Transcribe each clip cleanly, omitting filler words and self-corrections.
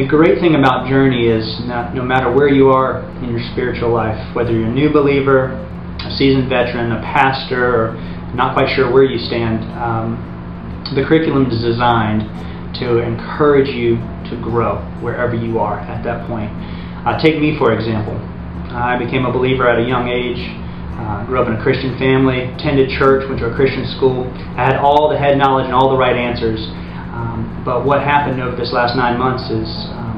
The great thing about Journey is no matter where you are in your spiritual life, whether you're a new believer, a seasoned veteran, a pastor, or not quite sure where you stand, the curriculum is designed to encourage you to grow wherever you are at that point. Take me, for example. I became a believer at a young age, grew up in a Christian family, attended church, went to a Christian school. I had all the head knowledge and all the right answers. But what happened over this last 9 months is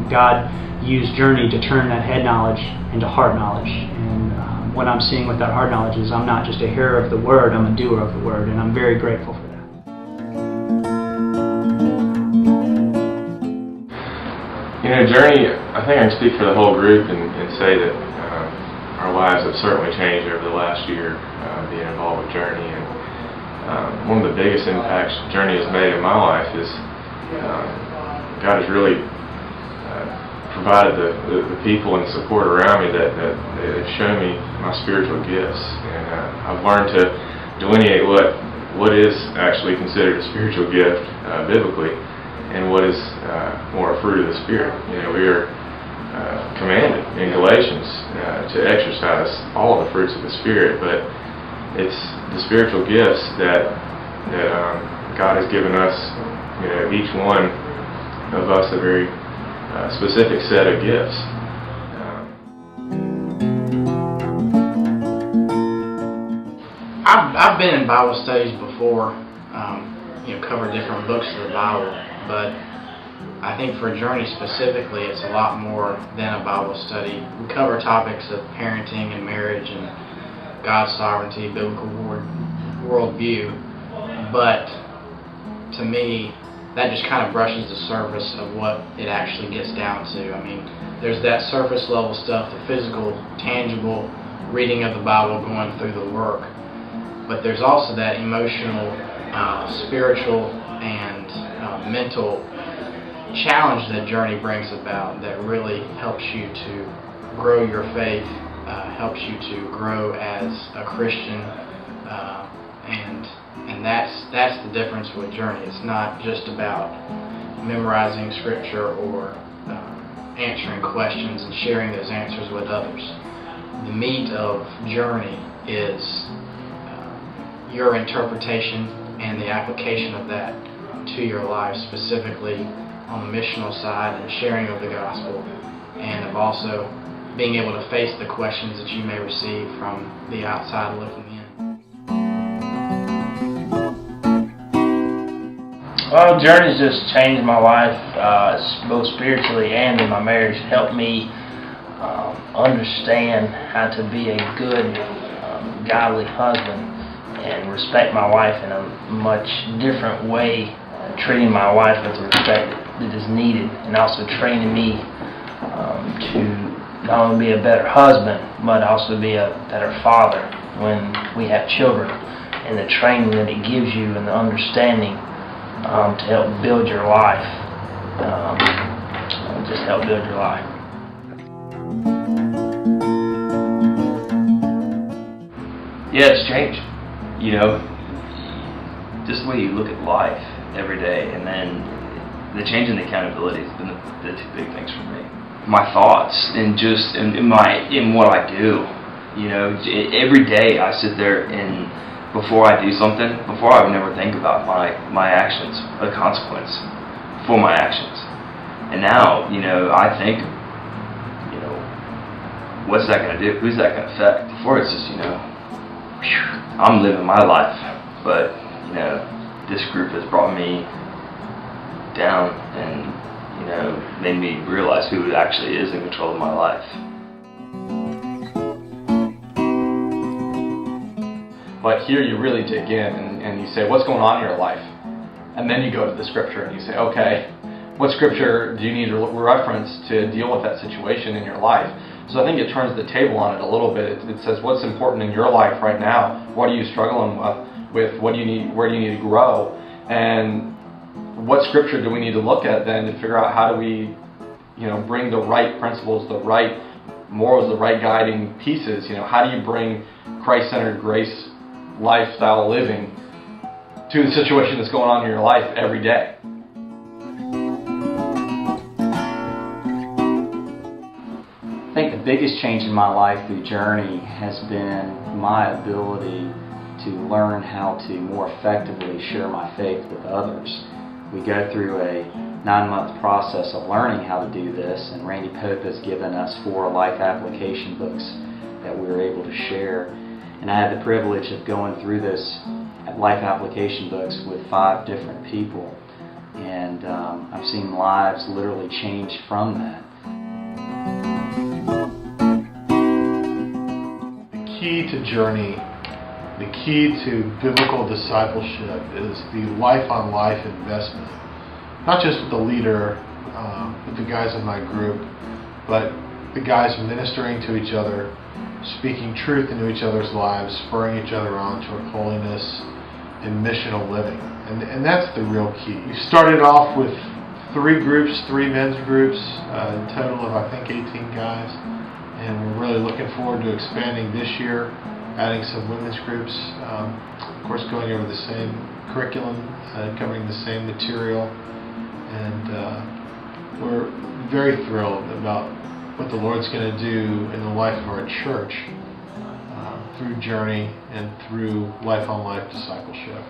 God used Journey to turn that head knowledge into heart knowledge. And what I'm seeing with that heart knowledge is I'm not just a hearer of the Word, I'm a doer of the Word, and I'm very grateful for that. Journey, I think I can speak for the whole group and say that our lives have certainly changed over the last year being involved with Journey. And one of the biggest impacts Journey has made in my life is God has really provided the people and support around me that have shown me my spiritual gifts. And I've learned to delineate what is actually considered a spiritual gift biblically, and what is more a fruit of the Spirit. We are commanded in Galatians to exercise all of the fruits of the Spirit, but it's the spiritual gifts that God has given us. Each one of us a very specific set of gifts. I've been in Bible studies before, covered different books of the Bible, but I think for Journey specifically, it's a lot more than a Bible study. We cover topics of parenting and marriage and God's sovereignty, biblical worldview, but to me, that just kind of brushes the surface of what it actually gets down to. I mean, there's that surface level stuff, the physical, tangible reading of the Bible, going through the work, but there's also that emotional, spiritual, and mental challenge that Journey brings about that really helps you to grow your faith, helps you to grow as a Christian, and that's the difference with Journey. It's not just about memorizing Scripture or answering questions and sharing those answers with others. The meat of Journey is your interpretation and the application of that to your life, specifically on the missional side and sharing of the gospel, and of also being able to face the questions that you may receive from the outside looking in. Well, Journey's just changed my life, both spiritually and in my marriage. Helped me understand how to be a good, godly husband and respect my wife in a much different way, treating my wife with the respect that is needed, and also training me to not only be a better husband, but also be a better father when we have children, and the training that it gives you and the understanding to help build your life, just help build your life. Yeah, it's changed. Just the way you look at life every day, and then the change in the accountability has been the two big things for me. My thoughts and just in what I do. Every day I sit there and before I do something, before I would never think about my actions, the consequence for my actions. And now, I think, what's that going to do? Who's that going to affect? Before it's just, I'm living my life, but, this group has brought me down and, made me realize who actually is in control of my life. But here you really dig in and you say, what's going on in your life? And then you go to the Scripture and you say, okay, what Scripture do you need to reference to deal with that situation in your life? So I think it turns the table on it a little bit. It says, what's important in your life right now? What are you struggling with? What do you need? Where do you need to grow? And what Scripture do we need to look at then to figure out how do we, bring the right principles, the right morals, the right guiding pieces? How do you bring Christ-centered grace lifestyle living to the situation that's going on in your life every day? think the biggest change in my life through Journey has been my ability to learn how to more effectively share my faith with others. We go through a 9-month process of learning how to do this, and Randy Pope has given us 4 life application books that we were able to share. And I had the privilege of going through those life application books with 5 different people, and I've seen lives literally change from that. The key to Journey, the key to biblical discipleship is the life-on-life investment. Not just with the leader, with the guys in my group, but the guys ministering to each other, speaking truth into each other's lives, spurring each other on toward holiness and missional living. And that's the real key. We started off with 3 groups, 3 men's groups, a total of I think 18 guys. And we're really looking forward to expanding this year, adding some women's groups, of course going over the same curriculum, covering the same material. And we're very thrilled about what the Lord's going to do in the life of our church through Journey and through life-on-life discipleship.